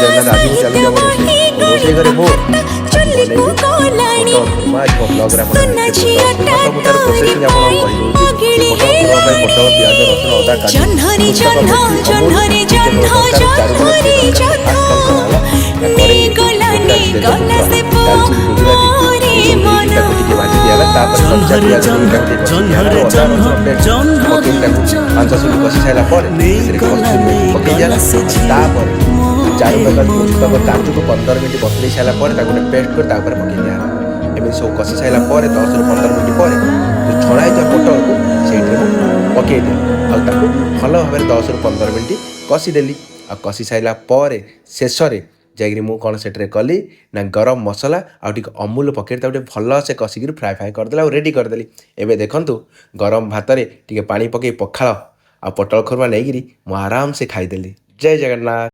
जगन्नाथ आज भी चलुଛି ଆମ ରୋଷେଇ ଘରେ ମୁଁ ବନେଇବି ପୋଟଳ ଖୁର୍ମା ବ୍ଲଗ୍ରେ ଆପଣ ଦେଖିବେ ତ ମୁଁ ତାର ପ୍ରୋସେସିଂ ଆପଣଙ୍କୁ କହିଦେଉଛି ପୋଟଳ ଖୁର୍ମା ପାଇଁ ପୋଟଳ ପିଆଜ ରସୁଣ ଅଦା କାଟି कषि सारा पकई दिया चारू तक काजू को 15 मिनट बतुई सारापर गोटे पेस्ट कर पकई दिया एम सब कषि सारापर 10 ରୁ 15 मिनट पर जो छड़ा होता पोटल को से पकई दिया आउ भल भाव 10 ରୁ 15 मिनट कषिदेली आ कषि सारापर शेष में जाकि मुझे कौन से कली ना गरम मसला आउट अमूल पकड़ भल से कषिक फ्राए फ्राए करदे और रेडी करदेली एवं देखूँ गरम भात टे पा पकई पखाड़ आ पोटल खुरमा नहीं आराम से खाईदेली। जय जगन्नाथ।